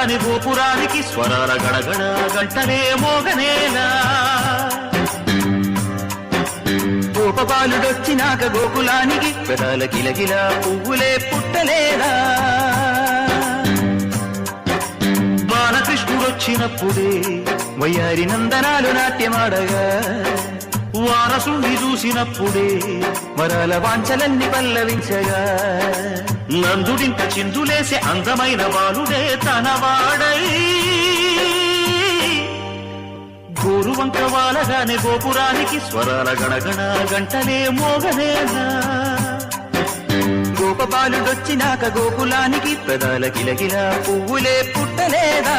వాలగాని గోపురానికి స్వరాల గడగడ గంటలే మోగనేలా గోపబాలుడొచ్చినాక గోకులానికి పెదాల గిలగిల పువ్వులే పుట్టలేదా బాలకృష్ణుడొచ్చినప్పుడే వయ్యారి నందనాలు నాట్యమాడగా వారసుని చూసినప్పుడే వరాల వాంఛలన్నీ పల్లవించగా నందుడింత చిందులేసే అందమైన బాలుడే తనవాడై గోరువంక వాలగానే గోపురానికి స్వరాల గణగణ గంటలే మోగనేలా గోపబాలుడొచ్చినాక గోకులానికి పెదాల గిలగిల పువ్వులే పుట్టలేదా